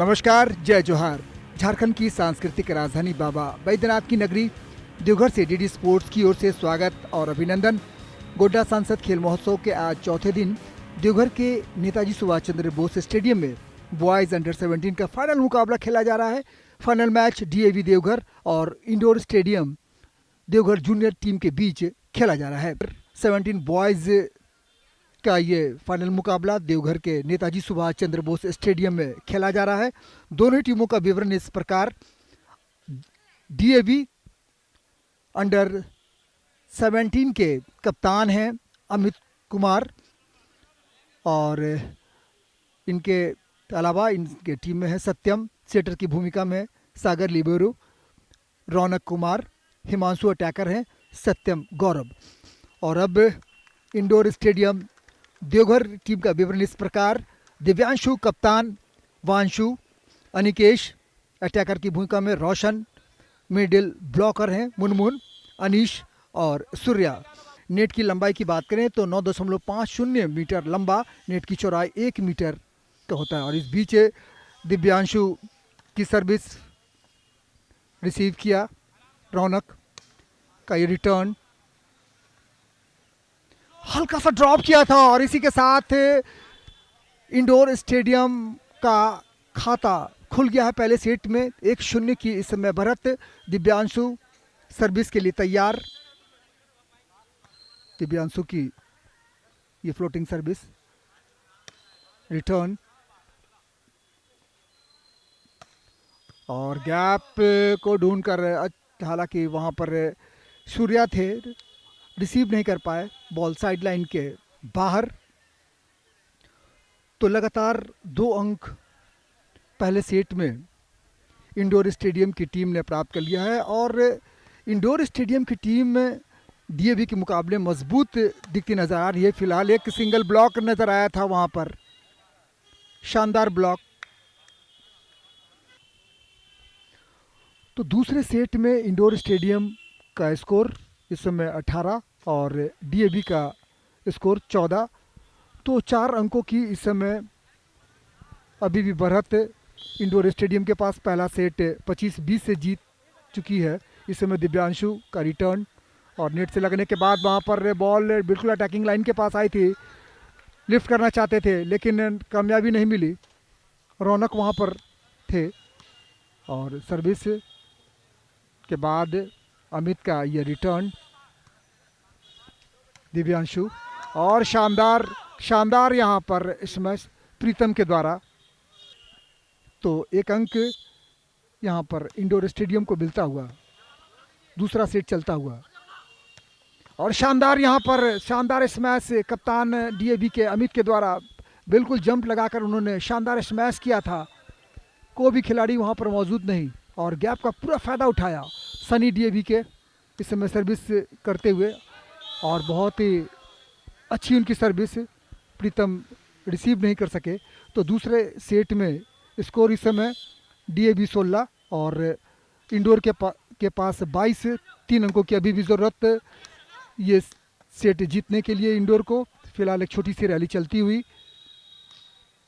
नमस्कार, जय जोहार। झारखंड की सांस्कृतिक राजधानी बाबा बैद्यनाथ की नगरी देवघर से डीडी स्पोर्ट्स की ओर से स्वागत और अभिनंदन। गोड्डा सांसद खेल महोत्सव के आज चौथे दिन देवघर के नेताजी सुभाष चंद्र बोस स्टेडियम में बॉयज अंडर 17 का फाइनल मुकाबला खेला जा रहा है। फाइनल मैच डीएवी देवघर और indoor stadium Deoghar junior team के बीच खेला जा रहा है। 17 बॉयज का ये फाइनल मुकाबला देवघर के नेताजी सुभाष चंद्र बोस स्टेडियम में खेला जा रहा है। दोनों टीमों का विवरण इस प्रकार। डीएवी अंडर 17 के कप्तान हैं अमित कुमार और इनके अलावा इनके टीम में है सत्यम, सेटर की भूमिका में सागर लिबेरो, रौनक कुमार, हिमांशु अटैकर हैं, सत्यम गौरव। और अब इंडोर स्टेडियम देवघर टीम का विवरण इस प्रकार। दिव्यांशु कप्तान, वांशु, अनिकेश अटैकर की भूमिका में, रोशन मिडिल ब्लॉकर हैं, मुनमुन, अनीश और सूर्या। नेट की लंबाई की बात करें तो 9.50 मीटर लंबा, नेट की चौड़ाई 1 मीटर का होता है। और इस बीच दिव्यांशु की सर्विस रिसीव किया, रौनक का ये रिटर्न हल्का सा ड्रॉप किया था और इसी के साथ इंडोर स्टेडियम का खाता खुल गया है पहले सेट में। 1-0 की इस समय बढ़त। दिव्यांशु सर्विस के लिए तैयार। दिव्यांशु की ये फ्लोटिंग सर्विस, रिटर्न और गैप को ढूंढकर, हालांकि वहां पर सूर्या थे, रिसीव नहीं कर पाए, बॉल साइडलाइन के बाहर। तो लगातार 2 अंक पहले सेट में इंडोर स्टेडियम की टीम ने प्राप्त कर लिया है। और इंडोर स्टेडियम की टीम डीएवी के मुकाबले मजबूत दिखती नजर आ रही है। फिलहाल एक सिंगल ब्लॉक नजर आया था वहां पर, शानदार ब्लॉक। तो दूसरे सेट में इंडोर स्टेडियम का स्कोर इस समय 18 और डीएवी का स्कोर 14। तो 4 अंकों की इस समय अभी भी बढ़त इंडोर स्टेडियम के पास। पहला सेट 25-20 से जीत चुकी है। इस समय दिव्यांशु का रिटर्न और नेट से लगने के बाद वहां पर बॉल बिल्कुल अटैकिंग लाइन के पास आई थी, लिफ्ट करना चाहते थे लेकिन कामयाबी नहीं मिली। रौनक वहां पर थे और सर्विस के बाद अमित का ये रिटर्न, दिव्यांशु और शानदार यहाँ पर स्मैश प्रीतम के द्वारा। तो 1 अंक यहाँ पर इंडोर स्टेडियम को मिलता हुआ, दूसरा सेट चलता हुआ। और शानदार यहाँ पर शानदार स्मैश कप्तान डीएवी के अमित के द्वारा, बिल्कुल जंप लगाकर उन्होंने शानदार स्मैश किया था। कोई भी खिलाड़ी वहाँ पर मौजूद नहीं और गैप का पूरा फ़ायदा उठाया सनी डीएवी के इस समय सर्विस करते हुए। और बहुत ही अच्छी उनकी सर्विस, प्रीतम रिसीव नहीं कर सके। तो दूसरे सेट में स्कोर इस समय डीएवी 16 और इंडोर के पास 22। 3 अंकों की अभी भी ज़रूरत ये सेट जीतने के लिए इंडोर को। फिलहाल एक छोटी सी रैली चलती हुई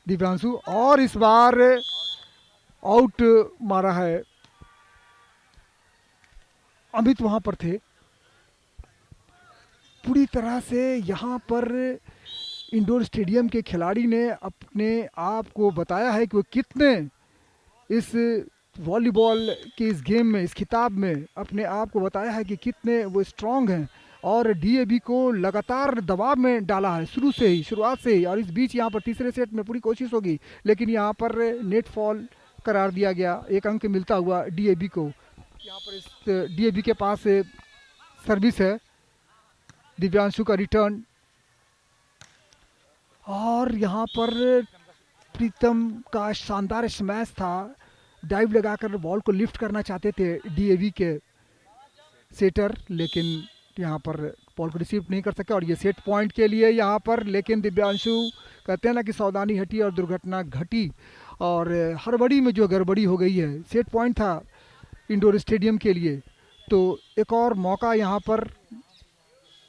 दिव्यांशु, और इस बार आउट मारा है। अमित वहां पर थे। पूरी तरह से यहाँ पर इंडोर स्टेडियम के खिलाड़ी ने अपने आप को बताया है कि वो कितने इस वॉलीबॉल के इस गेम में, इस खिताब में अपने आप को बताया है कि कितने वो स्ट्रांग हैं। और डीएवी को लगातार दबाव में डाला है शुरुआत से ही। और इस बीच यहाँ पर तीसरे सेट में पूरी कोशिश होगी लेकिन यहाँ पर नेट फॉल करार दिया गया। 1 अंक मिलता हुआ डीएवी को। यहाँ पर इस डीएवी के पास सर्विस है, दिव्यांशु का रिटर्न और यहाँ पर प्रीतम का शानदार स्मैश था। डाइव लगाकर बॉल को लिफ्ट करना चाहते थे डीएवी के सेटर, लेकिन यहाँ पर बॉल को रिसीव नहीं कर सके। और ये सेट पॉइंट के लिए यहाँ पर, लेकिन दिव्यांशु कहते हैं ना कि सावधानी हटी और दुर्घटना घटी। और हड़बड़ी में जो गड़बड़ी हो गई है, सेट पॉइंट था इंडोर स्टेडियम के लिए। तो एक और मौका यहाँ पर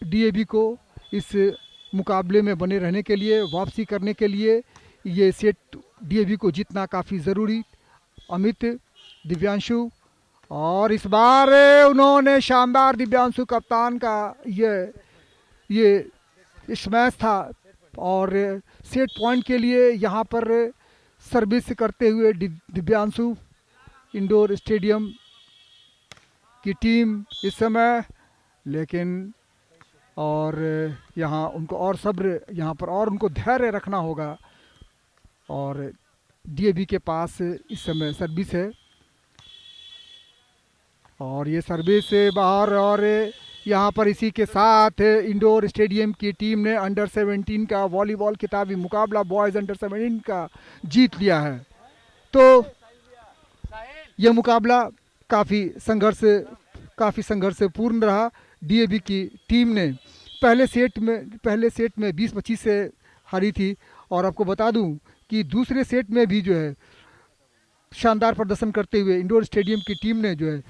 डीएवी को इस मुकाबले में बने रहने के लिए, वापसी करने के लिए ये सेट डीएवी को जीतना काफ़ी ज़रूरी अमित, दिव्यांशु, और इस बार उन्होंने शानदार, दिव्यांशु कप्तान का ये स्मैश था। और सेट पॉइंट के लिए यहाँ पर सर्विस करते हुए दिव्यांशु, इंडोर स्टेडियम की टीम इस समय, लेकिन और यहाँ उनको और सब्र, यहाँ पर और उनको धैर्य रखना होगा। और डीएवी के पास इस समय सर्विस है और ये सर्विस बाहर। और यहाँ पर इसी के साथ इंडोर स्टेडियम की टीम ने अंडर 17 का वॉलीबॉल खिताबी मुकाबला बॉयज़ अंडर 17 का जीत लिया है। तो यह मुकाबला काफ़ी संघर्षपूर्ण रहा। डीएवी की टीम ने पहले सेट में 20-25 से हारी थी। और आपको बता दूं कि दूसरे सेट में भी जो है शानदार प्रदर्शन करते हुए इंडोर स्टेडियम की टीम ने जो है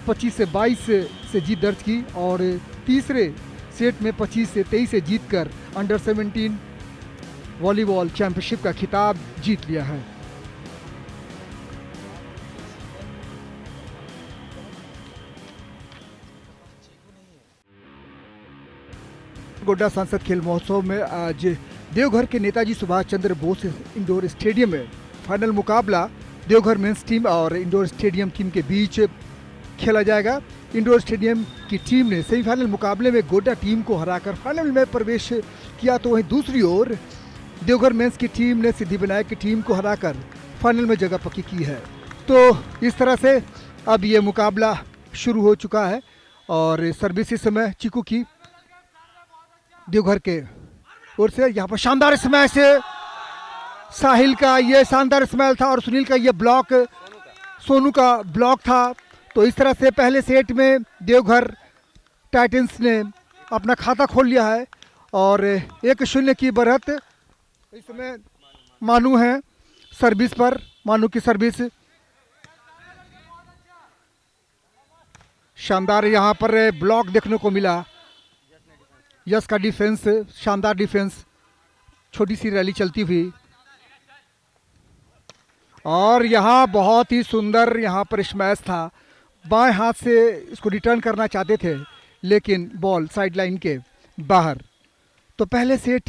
25 से 22 से जीत दर्ज की और तीसरे सेट में 25 से 23 से जीतकर अंडर 17 वॉलीबॉल चैंपियनशिप का खिताब जीत लिया है। गोड्डा सांसद खेल महोत्सव में आज देवघर के नेताजी सुभाष चंद्र बोस इंडोर स्टेडियम में फाइनल मुकाबला देवघर मेंस टीम और इंडोर स्टेडियम टीम के बीच खेला जाएगा। इंडोर स्टेडियम की टीम ने सेमीफाइनल मुकाबले में गोड्डा टीम को हराकर फाइनल में प्रवेश किया, तो वहीं दूसरी ओर देवघर मेंस की टीम ने सिद्धिविनायक की टीम को हराकर फाइनल में जगह पक्की की है। तो इस तरह से अब ये मुकाबला शुरू हो चुका है और सर्विस इस समय चीकू की देवघर के ओर से। यहाँ पर शानदार स्मैश, साहिल का ये शानदार स्मैश था और सुनील का ये ब्लॉक, सोनू का ब्लॉक था। तो इस तरह से पहले सेट में देवघर टाइटंस ने अपना खाता खोल लिया है और 1-0 की बढ़त इस समय मानू है सर्विस पर। मानू की सर्विस शानदार, यहाँ पर ब्लॉक देखने को मिला। यस का डिफेंस, शानदार डिफेंस, छोटी सी रैली चलती हुई और यहाँ बहुत ही सुंदर यहाँ पर स्मैश था। बाएं हाथ से इसको रिटर्न करना चाहते थे लेकिन बॉल साइडलाइन के बाहर। तो पहले सेट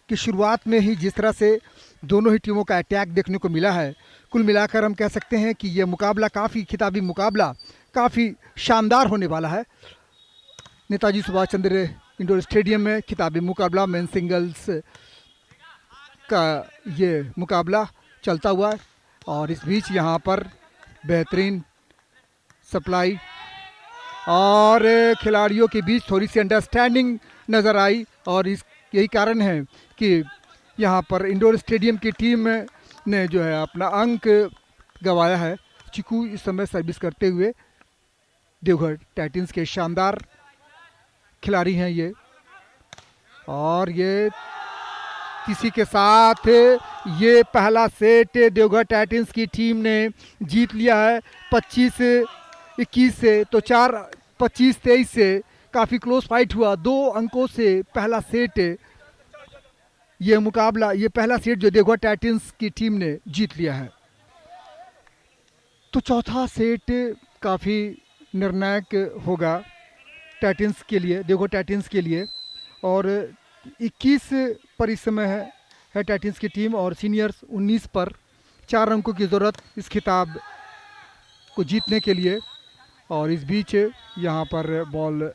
की शुरुआत में ही जिस तरह से दोनों ही टीमों का अटैक देखने को मिला है, कुल मिलाकर हम कह सकते हैं कि यह मुकाबला काफ़ी खिताबी मुकाबला काफ़ी शानदार होने वाला है। नेताजी सुभाष चंद्र इंडोर स्टेडियम में खिताबी मुकाबला मेन सिंगल्स का ये मुकाबला चलता हुआ है और इस बीच यहाँ पर बेहतरीन सप्लाई और खिलाड़ियों के बीच थोड़ी सी अंडरस्टैंडिंग नज़र आई और यही कारण है कि यहाँ पर इंडोर स्टेडियम की टीम ने जो है अपना अंक गंवाया है। चिकू इस समय सर्विस करते हुए देवघर टाइटंस के शानदार खिलाड़ी हैं ये, और ये किसी के साथ ये पहला सेट देवघर टाइटंस की टीम ने जीत लिया है 25-21 से। तो 25-23 से काफ़ी क्लोज फाइट हुआ, 2 अंकों से पहला सेट ये मुकाबला, ये पहला सेट जो देवघर टाइटंस की टीम ने जीत लिया है। तो चौथा सेट काफ़ी निर्णायक होगा टाइटंस के लिए, देवघर टाइटंस के लिए। और 21 पर इस समय है टाइटंस की टीम और सीनियर्स 19 पर। 4 अंकों की ज़रूरत इस खिताब को जीतने के लिए। और इस बीच यहाँ पर बॉल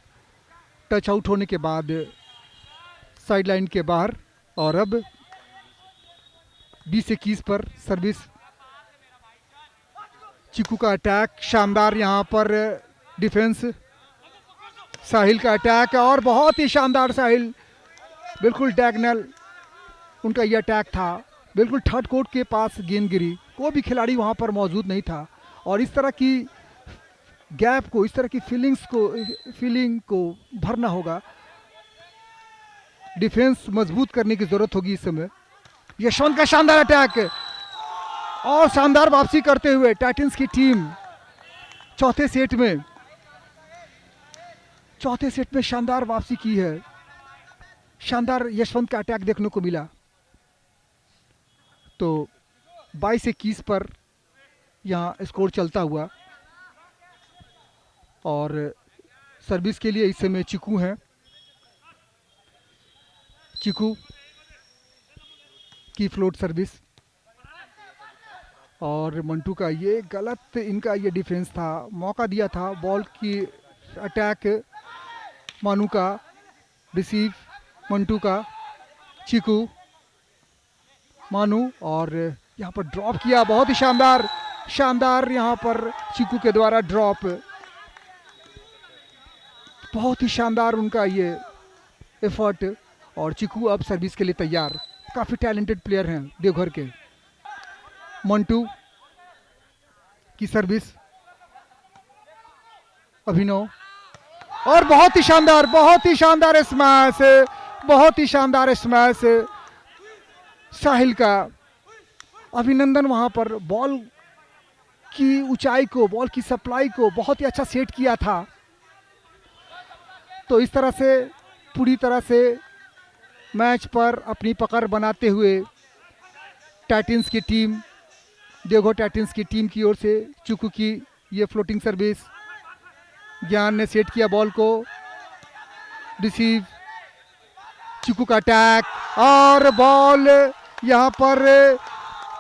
टच आउट होने के बाद साइडलाइन के बाहर और अब 20-21 पर सर्विस। चिकू का अटैक शानदार, यहाँ पर डिफेंस, साहिल का अटैक और बहुत ही शानदार साहिल, बिल्कुल डायगोनल उनका ये अटैक था। बिल्कुल थर्ड कोर्ट के पास गेंद गिरी, कोई भी खिलाड़ी वहाँ पर मौजूद नहीं था। और इस तरह की गैप को, इस तरह की फीलिंग को भरना होगा, डिफेंस मजबूत करने की ज़रूरत होगी इस समय। यशवंत का शानदार अटैक और शानदार वापसी करते हुए टाइटंस की टीम चौथे सेट में शानदार वापसी की है। शानदार यशवंत का अटैक देखने को मिला। तो 22-21 पर यहाँ स्कोर चलता हुआ। और सर्विस के लिए इस समय चिकू हैं। चिकू की फ्लोट सर्विस, और मंटू का ये गलत इनका ये डिफेंस था, मौका दिया था बॉल की अटैक। मानू का रिसीव, मंटू का, चिकू, मानू, और यहाँ पर ड्रॉप किया, बहुत ही शानदार शानदार यहाँ पर चिकू के द्वारा ड्रॉप, बहुत ही शानदार उनका ये एफर्ट। और चिकू अब सर्विस के लिए तैयार। काफ़ी टैलेंटेड प्लेयर हैं देवघर के। मंटू की सर्विस, अभिनव, और बहुत ही शानदार स्मैश, बहुत ही शानदार स्मैश साहिल का। अभिनंदन वहां पर बॉल की ऊंचाई को, बॉल की सप्लाई को बहुत ही अच्छा सेट किया था। तो इस तरह से पूरी तरह से मैच पर अपनी पकड़ बनाते हुए टाइटंस की टीम, देवघर टाइटंस की टीम की ओर से चिकू की ये फ्लोटिंग सर्विस, ज्ञान ने सेट किया बॉल को, रिसीव, चिकू का अटैक, और बॉल यहाँ पर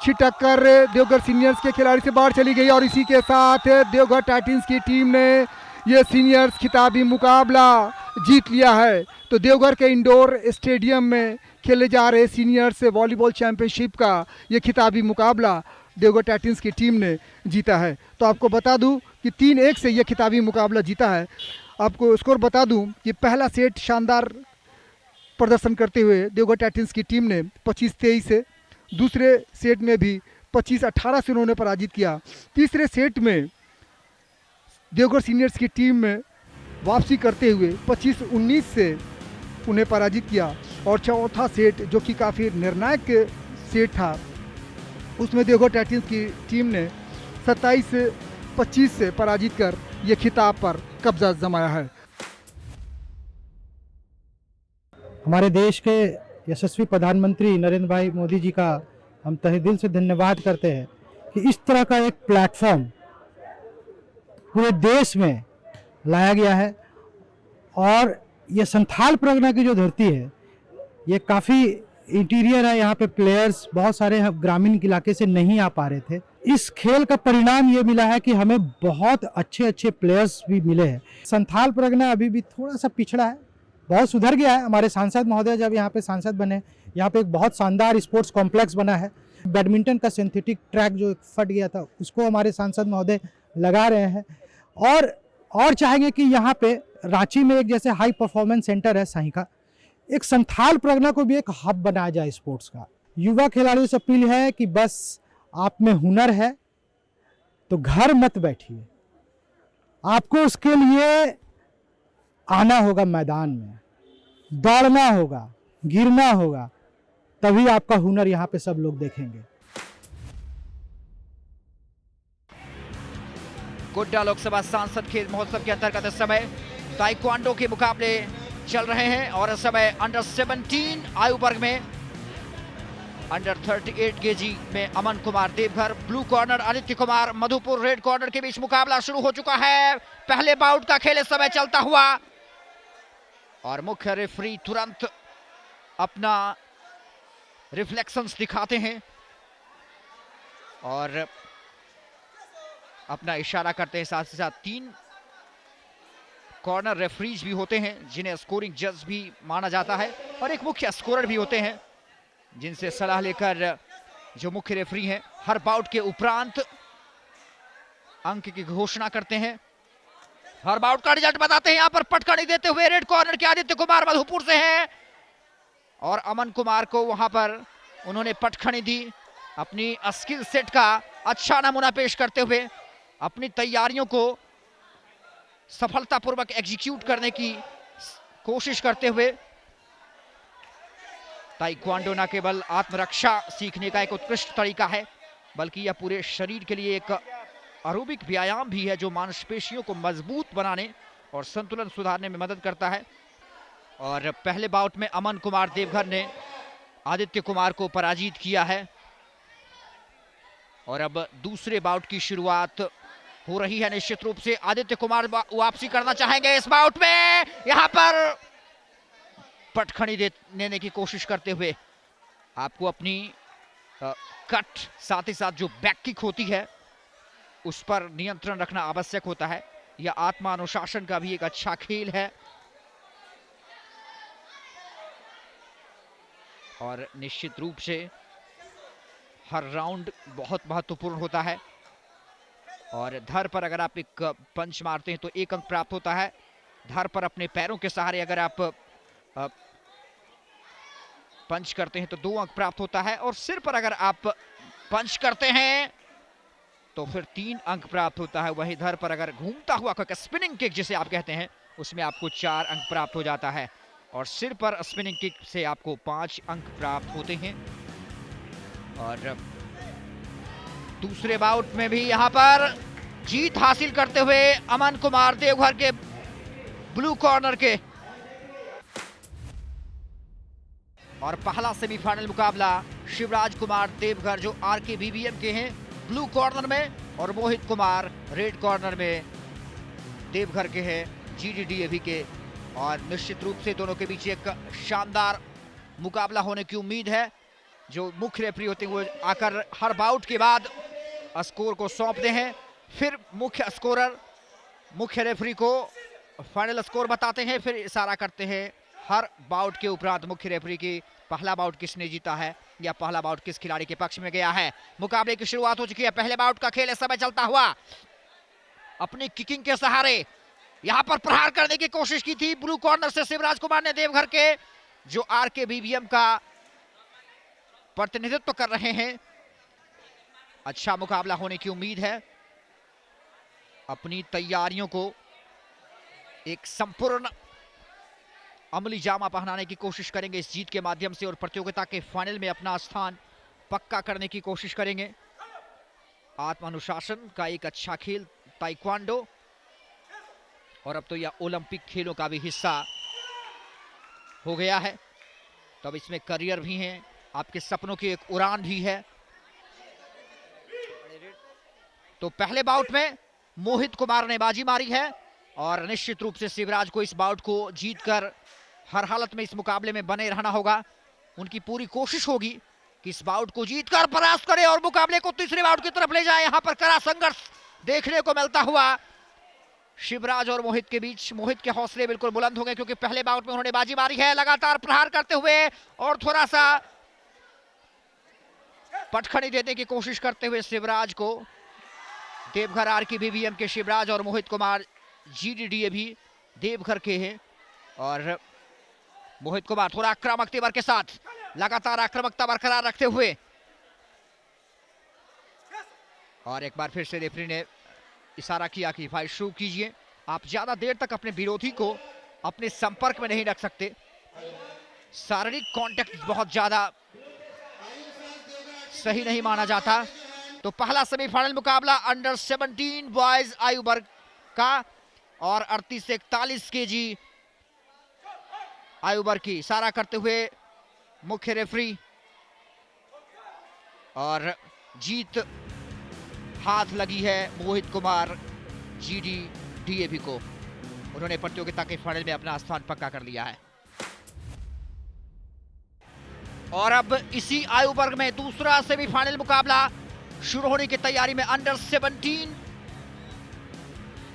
छिटक कर देवघर सीनियर्स के खिलाड़ी से बाहर चली गई। और इसी के साथ देवघर टाइटंस की टीम ने ये सीनियर्स खिताबी मुकाबला जीत लिया है। तो देवघर के इंडोर स्टेडियम में खेले जा रहे सीनियर्स वॉलीबॉल चैंपियनशिप का ये खिताबी मुकाबला देवघर टाइटंस की टीम ने जीता है। तो आपको बता दूं कि 3-1 से ये खिताबी मुकाबला जीता है। आपको स्कोर बता दूं कि पहला सेट शानदार प्रदर्शन करते हुए देवघर टाइटंस की टीम ने 25-23 से, दूसरे सेट में भी 25-18 से उन्होंने पराजित किया। तीसरे सेट में देवघर सीनियर्स की टीम में वापसी करते हुए 25-19 से उन्हें पराजित किया। और चौथा सेट जो कि काफ़ी निर्णायक सेट था, उसमें देवघर टाइटंस की टीम ने 27-25 से पराजित कर ये खिताब पर कब्जा जमाया है। हमारे देश के यशस्वी प्रधानमंत्री नरेंद्र भाई मोदी जी का हम तहे दिल से धन्यवाद करते हैं कि इस तरह का एक प्लेटफॉर्म पूरे देश में लाया गया है। और ये संथाल परगना की जो धरती है, ये काफ़ी इंटीरियर है, यहाँ पे प्लेयर्स बहुत सारे ग्रामीण इलाके से नहीं आ पा रहे थे। इस खेल का परिणाम ये मिला है कि हमें बहुत अच्छे अच्छे प्लेयर्स भी मिले हैं। संथाल परगना अभी भी थोड़ा सा पिछड़ा है, बहुत सुधर गया है। हमारे सांसद महोदय जब यहाँ पे सांसद बने, यहाँ पे एक बहुत शानदार स्पोर्ट्स कॉम्प्लेक्स बना है। बैडमिंटन का सिंथेटिक ट्रैक जो फट गया था, उसको हमारे सांसद महोदय लगा रहे हैं। और चाहेंगे कि यहाँ पे रांची में एक जैसे हाई परफॉर्मेंस सेंटर है साई का, एक संथाल परगना को भी एक हब बनाया जाए स्पोर्ट्स का। युवा खिलाड़ियों से अपील है कि बस आप में हुनर है तो घर मत बैठिए, आपको उसके लिए आना होगा, मैदान में दौड़ना होगा, गिरना होगा, तभी आपका हुनर यहाँ पे सब लोग देखेंगे। गोड्डा लोकसभा सांसद खेल महोत्सव के अंतर्गत इस समय ताइक्वांडो के मुकाबले चल रहे हैं। और इस समय अंडर 17 आयु वर्ग में अंडर 38 केजी में Aman Kumar Deoghar, blue corner Aditya Kumar Madhupur, red corner के बीच मुकाबला शुरू हो चुका है। पहले बाउट का खेल इस समय चलता हुआ, और मुख्य रेफरी तुरंत अपना रिफ्लेक्शंस दिखाते हैं और अपना इशारा करते हैं। साथ ही साथ 3 कॉर्नर रेफरीज भी होते हैं जिन्हें स्कोरिंग जज भी माना जाता है, और एक मुख्य स्कोरर भी होते हैं जिनसे सलाह लेकर जो मुख्य रेफरी हैं हर बाउट के उपरांत अंक की घोषणा करते हैं, हर बाउट का रिजल्ट बताते हैं। यहाँ पर पटकनी देते हुए रेड कॉर्नर के आदित्य कुमार मधुपुर से हैं, और अमन कुमार को वहां पर उन्होंने पटखनी दी, अपनी स्किल सेट का अच्छा नमूना पेश करते हुए, अपनी तैयारियों को सफलतापूर्वक एग्जीक्यूट करने की कोशिश करते हुए। ताइक्वांडो न केवल आत्मरक्षा सीखने का एक उत्कृष्ट तरीका है, बल्कि यह पूरे शरीर के लिए एक एरोबिक व्यायाम भी है जो मांसपेशियों को मजबूत बनाने और संतुलन सुधारने में मदद करता है। और पहले बाउट में अमन कुमार देवघर ने आदित्य कुमार को पराजित किया है। और अब दूसरे बाउट की शुरुआत हो रही है। निश्चित रूप से आदित्य कुमार वापसी करना चाहेंगे इस बाउट में, यहां पर पटखनी देने की कोशिश करते हुए। आपको अपनी कट साथ ही साथ जो बैक किक होती है उस पर नियंत्रण रखना आवश्यक होता है। यह आत्मानुशासन का भी एक अच्छा खेल है और निश्चित रूप से हर राउंड बहुत महत्वपूर्ण होता है। और धर पर अगर आप एक पंच मारते हैं तो 1 अंक प्राप्त होता है। धर पर अपने पैरों के सहारे अगर आप पंच करते हैं तो 2 अंक प्राप्त होता है। और सिर पर अगर आप पंच करते हैं तो फिर 3 अंक प्राप्त होता है। वहीं धर पर अगर घूमता हुआ स्पिनिंग किक जिसे आप कहते हैं उसमें आपको 4 अंक प्राप्त हो जाता है। और सिर पर स्पिनिंग किक से आपको 5 अंक प्राप्त होते हैं। और दूसरे बाउट में भी यहां पर जीत हासिल करते हुए अमन कुमार देवघर के ब्लू कॉर्नर के। और पहला सेमीफाइनल मुकाबला शिवराज कुमार देवघर जो RKBBM के हैं ब्लू कॉर्नर में, और मोहित कुमार रेड कॉर्नर में देवघर के हैं GDDAV के। और निश्चित रूप से दोनों के बीच एक शानदार मुकाबला होने की उम्मीद है। जो मुख्य रेफरी होते हैं वो आकर हर बाउट के बाद स्कोर को सौंपते हैं, फिर मुख्य स्कोरर मुख्य रेफरी को फाइनल स्कोर बताते हैं, फिर इशारा करते हैं हर बाउट के उपरांत मुख्य रेफरी की पहला बाउट किसने जीता है या पहला बाउट किस खिलाड़ी के पक्ष में गया है। मुकाबले की शुरुआत हो चुकी है। पहले बाउट का खेल इस समय चलता हुआ अपनी किकिंग के सहारे यहां पर प्रहार करने की कोशिश की थी ब्लू कॉर्नर से शिवराज कुमार ने देवघर के, जो RKBBM का प्रतिनिधित्व कर रहे हैं। अच्छा मुकाबला होने की उम्मीद है। अपनी तैयारियों को एक संपूर्ण अमली जामा पहनाने की कोशिश करेंगे इस जीत के माध्यम से और प्रतियोगिता के फाइनल में अपना स्थान पक्का करने की कोशिश करेंगे। आत्मानुशासन का एक अच्छा खेल ताइक्वांडो, और अब तो यह ओलंपिक खेलों का भी हिस्सा हो गया है। तो अब इसमें करियर भी है, आपके सपनों की एक उड़ान भी है। तो पहले बाउट में मोहित कुमार ने बाजी मारी है और निश्चित रूप से शिवराज को इस बाउट को जीतकर हर हालत में इस मुकाबले में बने रहना होगा। उनकी पूरी कोशिश होगी कि इस बाउट को जीतकर परास्त करे और मुकाबले को तीसरे बाउट की तरफ ले जाए। यहां पर कड़ा संघर्ष देखने को मिलता हुआ शिवराज और मोहित के बीच। मोहित के हौसले बिल्कुल बुलंद हो गए क्योंकि पहले बाउट में उन्होंने बाजी मारी है, लगातार प्रहार करते हुए और थोड़ा सा पटखनी देने की कोशिश करते हुए शिवराज को। देवघर RKBBM के शिवराज और मोहित कुमार GDDAV देवघर के हैं। और मोहित कुमार थोड़ा आक्रामक तेवर के साथ लगातार आक्रामकता बरकरार रखते हुए, और एक बार फिर से रेफरी ने इशारा किया कि फाइट शुरू कीजिए। आप ज्यादा देर तक अपने विरोधी को अपने संपर्क में नहीं रख सकते। शारीरिक कांटेक्ट बहुत ज्यादा सही नहीं माना जाता। तो पहला सेमीफाइनल मुकाबला अंडर 17 बॉयज आयु वर्ग का और 38 से 41 केजी आयु वर्ग की, इशारा करते हुए मुख्य रेफरी। और जीत हाथ लगी है मोहित कुमार GDDAV को। उन्होंने प्रतियोगिता के फाइनल में अपना स्थान पक्का कर लिया है। और अब इसी आयु वर्ग में दूसरा सेमीफाइनल मुकाबला शुरू होने की तैयारी में। अंडर 17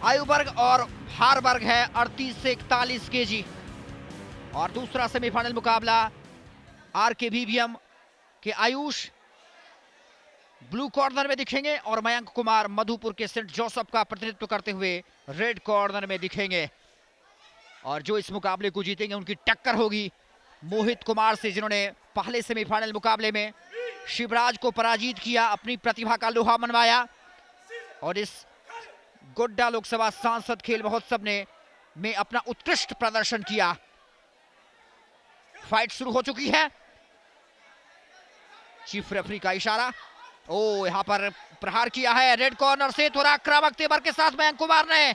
आयु वर्ग और हार वर्ग है 38 से 41 केजी। और दूसरा सेमीफाइनल मुकाबला RKBBM के आयुष ब्लू कॉर्नर में दिखेंगे और मयंक कुमार मधुपुर के सेंट जोसेफ का प्रतिनिधित्व करते हुए रेड कॉर्नर में दिखेंगे। और जो इस मुकाबले को जीतेंगे उनकी टक्कर होगी मोहित कुमार से, जिन्होंने पहले सेमीफाइनल मुकाबले में शिवराज को पराजित किया, अपनी प्रतिभा का लोहा मनवाया और इस गोड्डा लोकसभा सांसद खेल महोत्सव में अपना उत्कृष्ट प्रदर्शन किया। फाइट शुरू हो चुकी है। चीफ रेफरी का इशारा। ओ, यहां पर प्रहार किया है रेड कॉर्नर से थोड़ा आक्रामक तेवर के साथ मयंक कुमार ने,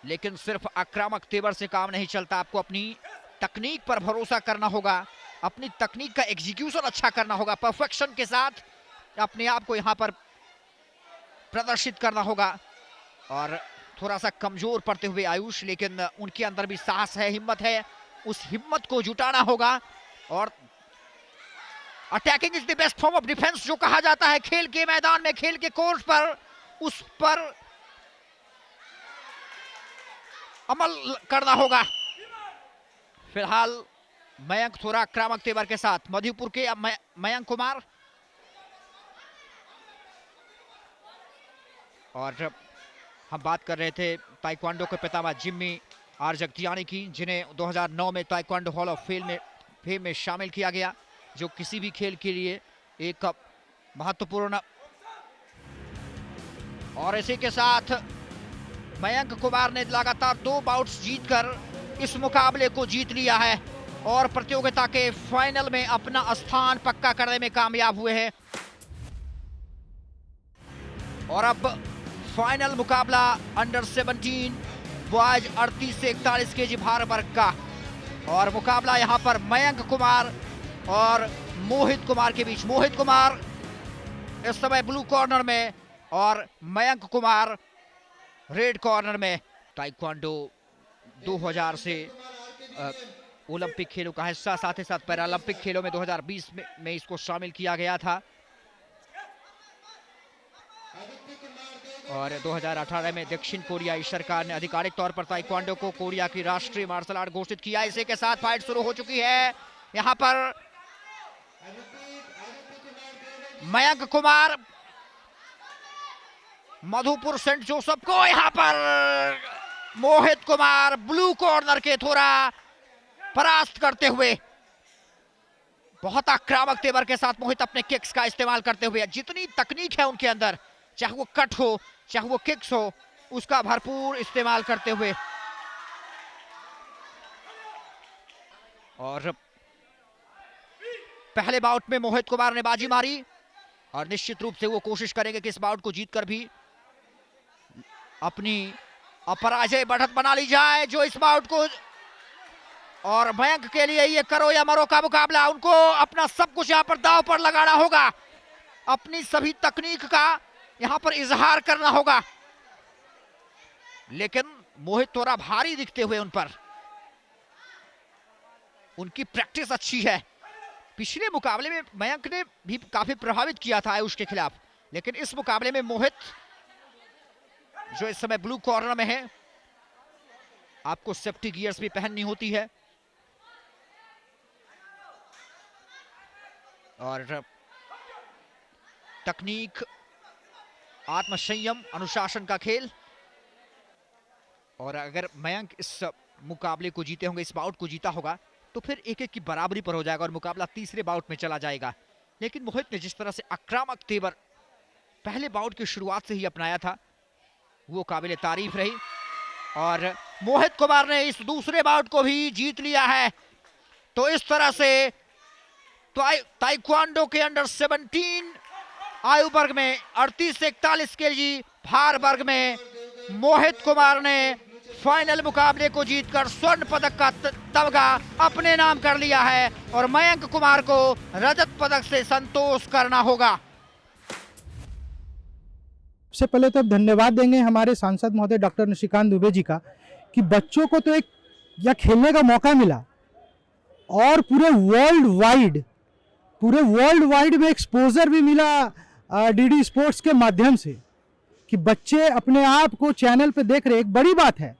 लेकिन सिर्फ आक्रामक तेवर से काम नहीं चलता। आपको अपनी तकनीक पर भरोसा करना होगा अपनी तकनीक का एग्जीक्यूशन अच्छा करना होगा, परफेक्शन के साथ अपने आप को यहाँ पर प्रदर्शित करना होगा। और थोड़ा सा कमजोर पड़ते हुए आयुष, लेकिन उनके अंदर भी साहस है, हिम्मत है, उस हिम्मत को जुटाना होगा। और attacking is the best form of defence जो कहा जाता है खेल के मैदान में, खेल के कोर्ट पर, उस पर अमल करना होगा। फिलहाल मयंक थोड़ा आक्रामक तेवर के साथ, मधुपुर के मयंक कुमार। और हम बात कर रहे थे ताइक्वांडो के पितामह जिम्मी आर जगतियानी की, जिन्हें 2009 में ताइक्वांडो हॉल ऑफ फेम में शामिल किया गया, जो किसी भी खेल के लिए एक महत्वपूर्ण। और इसी के साथ मयंक कुमार ने लगातार 2 बाउट्स जीतकर इस मुकाबले को जीत लिया है और प्रतियोगिता के फाइनल में अपना स्थान पक्का करने में कामयाब हुए हैं। और अब फाइनल मुकाबला अंडर 17 बॉयज 38 से 41 केजी भार वर्ग का, और मुकाबला यहां पर मयंक कुमार और मोहित कुमार के बीच। मोहित कुमार इस समय ब्लू कॉर्नर में और मयंक कुमार रेड कॉर्नर में। ताइक्वांडो 2000 से ओलंपिक खेलों का हिस्सा, साथ ही साथ पैरालंपिक खेलों में 2020 में इसको शामिल किया गया था। और 2018 में दक्षिण कोरियाई सरकार ने आधिकारिक तौर पर ताइक्वांडो को कोरिया की राष्ट्रीय मार्शल आर्ट घोषित किया। इसी के साथ फाइट शुरू हो चुकी है। यहां पर मयंक कुमार मधुपुर सेंट जोसेफ को, यहां पर मोहित कुमार ब्लू कॉर्नर के थोड़ा परास्त करते हुए, बहुत आक्रामक तेवर के साथ मोहित अपने किक्स का इस्तेमाल करते हुए, जितनी तकनीक है उनके अंदर, चाहे वो कट हो चाहे वो किक्स हो, उसका भरपूर इस्तेमाल करते हुए। और पहले बाउट में मोहित कुमार ने बाजी मारी और निश्चित रूप से वो कोशिश करेंगे कि इस बाउट को जीतकर भी अपनी अपराजय बढ़त बना ली जाए, जो इस बाउट को। और मयंक के लिए ये करो या मरो का मुकाबला, उनको अपना सब कुछ यहां पर दांव पर लगाना होगा, अपनी सभी तकनीक का यहां पर इजहार करना होगा। लेकिन मोहित थोड़ा भारी दिखते हुए उन पर, उनकी प्रैक्टिस अच्छी है। पिछले मुकाबले में मयंक ने भी काफी प्रभावित किया था आयुष के खिलाफ, लेकिन इस मुकाबले में मोहित, जो इस समय ब्लू कॉर्नर में है, आपको सेफ्टी गियर्स भी पहननी होती है। और तकनीक, आत्मसंयम, अनुशासन का खेल। और अगर मयंक इस मुकाबले को जीते होंगे, इस बाउट को जीता होगा, तो फिर 1-1 की बराबरी पर हो जाएगा और मुकाबला तीसरे बाउट में चला जाएगा। लेकिन मोहित ने जिस तरह से आक्रामक तेवर पहले बाउट की शुरुआत से ही अपनाया था, वो काबिले तारीफ रही। और मोहित कुमार ने इस दूसरे बाउट को भी जीत लिया है। तो इस तरह से ताइक्वांडो के अंडर 17 आयु वर्ग में 38 से 41 केजी भार वर्ग में मोहित कुमार ने फाइनल मुकाबले को जीतकर स्वर्ण पदक का तमगा अपने नाम कर लिया है और मयंक कुमार को रजत पदक से संतोष करना होगा। सबसे पहले तो धन्यवाद देंगे हमारे सांसद महोदय डॉक्टर निशिकांत दुबे जी का, कि बच्चों को तो एक या खेलने का मौका मिला और पूरे वर्ल्ड वाइड में एक्सपोजर भी मिला डीडी स्पोर्ट्स के माध्यम से, कि बच्चे अपने आप को चैनल पे देख रहे, एक बड़ी बात है।